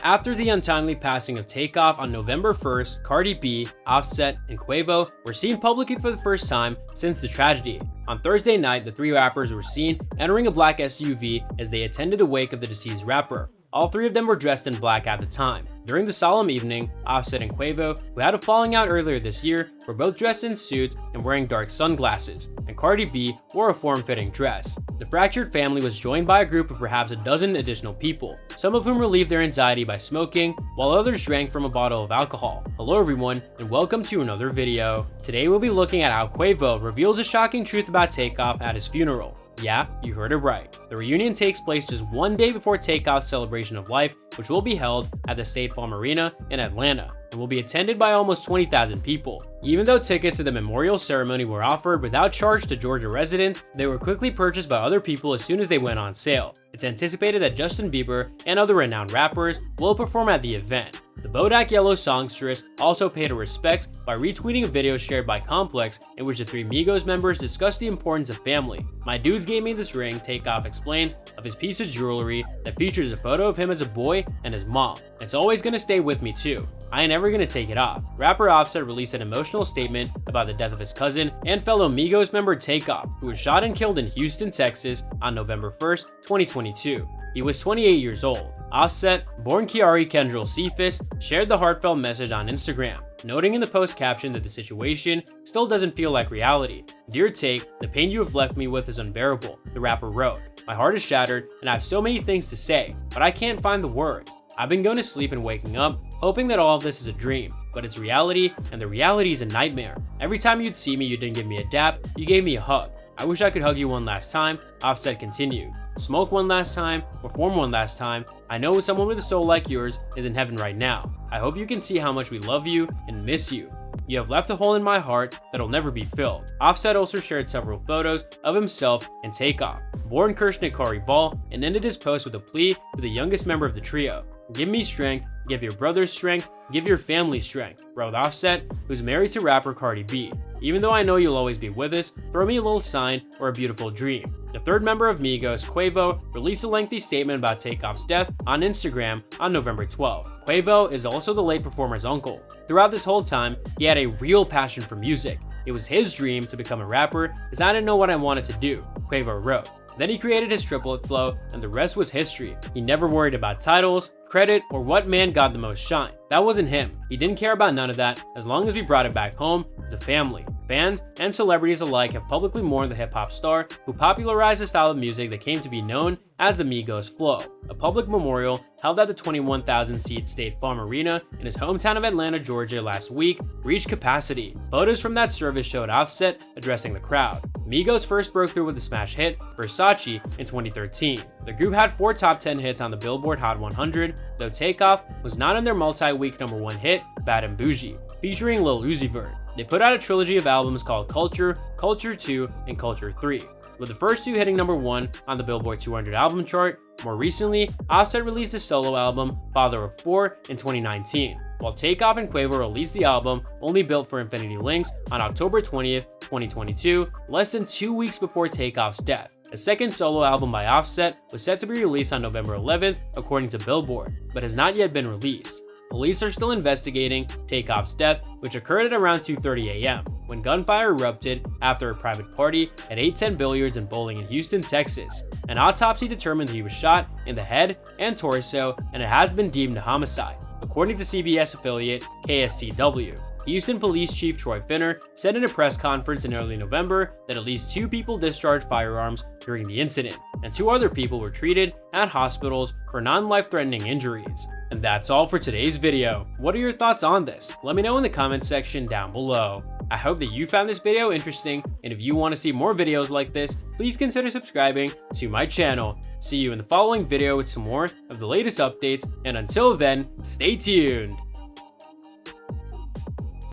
After the untimely passing of Takeoff on November 1st, Cardi B, Offset, and Quavo were seen publicly for the first time since the tragedy. On Thursday night, the three rappers were seen entering a black SUV as they attended the wake of the deceased rapper. All three of them were dressed in black at the time. During the solemn evening, Offset and Quavo, who had a falling out earlier this year, were both dressed in suits and wearing dark sunglasses, and Cardi B wore a form-fitting dress. The fractured family was joined by a group of perhaps a dozen additional people, some of whom relieved their anxiety by smoking, while others drank from a bottle of alcohol. Hello everyone, and welcome to another video. Today we'll be looking at how Quavo reveals a shocking truth about Takeoff at his funeral. Yeah, you heard it right. The reunion takes place just one day before Takeoff's celebration of life, which will be held at the State Farm Arena in Atlanta, and will be attended by almost 20,000 people. Even though tickets to the memorial ceremony were offered without charge to Georgia residents, they were quickly purchased by other people as soon as they went on sale. It's anticipated that Justin Bieber and other renowned rappers will perform at the event. The Bodak Yellow songstress also paid her respects by retweeting a video shared by Complex in which the three Migos members discussed the importance of family. "My dudes gave me this ring," Takeoff explains of his piece of jewelry that features a photo of him as a boy and his mom. "It's always gonna stay with me too. I ain't ever gonna take it off." Rapper Offset released an emotional statement about the death of his cousin and fellow Migos member Takeoff, who was shot and killed in Houston, Texas on November 1st, 2022. He was 28 years old. Offset, born Kiari Kendrell Cephas, shared the heartfelt message on Instagram, noting in the post caption that the situation still doesn't feel like reality. "Dear Take, the pain you have left me with is unbearable," the rapper wrote. "My heart is shattered and I have so many things to say, but I can't find the words. I've been going to sleep and waking up, hoping that all of this is a dream, but it's reality, and the reality is a nightmare. Every time you'd see me, you didn't give me a dap, you gave me a hug. I wish I could hug you one last time," Offset continued. "Smoke one last time, perform one last time. I know someone with a soul like yours is in heaven right now. I hope you can see how much we love you and miss you. You have left a hole in my heart that'll never be filled." Offset also shared several photos of himself and Takeoff, born Kershnik Kari Ball, and ended his post with a plea to the youngest member of the trio. "Give me strength, give your brothers strength, give your family strength," wrote Offset, who's married to rapper Cardi B. "Even though I know you'll always be with us, throw me a little sign or a beautiful dream." The third member of Migos, Quavo, released a lengthy statement about Takeoff's death on Instagram on November 12th. Quavo is also the late performer's uncle. "Throughout this whole time, he had a real passion for music. It was his dream to become a rapper because I didn't know what I wanted to do," Quavo wrote. Then he created his triplet flow, and the rest was history. He never worried about titles, credit, or what man got the most shine. That wasn't him. He didn't care about none of that as long as we brought it back home to the family. Fans and celebrities alike have publicly mourned the hip-hop star who popularized the style of music that came to be known as the Migos flow. A public memorial held at the 21,000-seat State Farm Arena in his hometown of Atlanta, Georgia last week reached capacity. Photos from that service showed Offset addressing the crowd. Migos first broke through with the smash hit Versace in 2013. The group had 4 top 10 hits on the Billboard Hot 100, though Takeoff was not on their multi-week #1 hit, Bad and Bougie, featuring Lil Uzi Vert. They put out a trilogy of albums called Culture, Culture 2, and Culture 3, with the first 2 hitting #1 on the Billboard 200 album chart. More recently, Offset released his solo album, Father of 4, in 2019, while Takeoff and Quavo released the album Only Built for Infinity Links on October 20th, 2022, less than 2 weeks before Takeoff's death. A second solo album by Offset was set to be released on November 11th, according to Billboard, but has not yet been released. Police are still investigating Takeoff's death, which occurred at around 2:30 a.m. when gunfire erupted after a private party at 810 Billiards and Bowling in Houston, Texas. An autopsy determined that he was shot in the head and torso, and it has been deemed a homicide, according to CBS affiliate KSTW. Houston Police Chief Troy Finner said in a press conference in early November that at least 2 people discharged firearms during the incident, and 2 other people were treated at hospitals for non-life-threatening injuries. And that's all for today's video. What are your thoughts on this? Let me know in the comment section down below. I hope that you found this video interesting, and if you want to see more videos like this, please consider subscribing to my channel. See you in the following video with some more of the latest updates, and until then, stay tuned!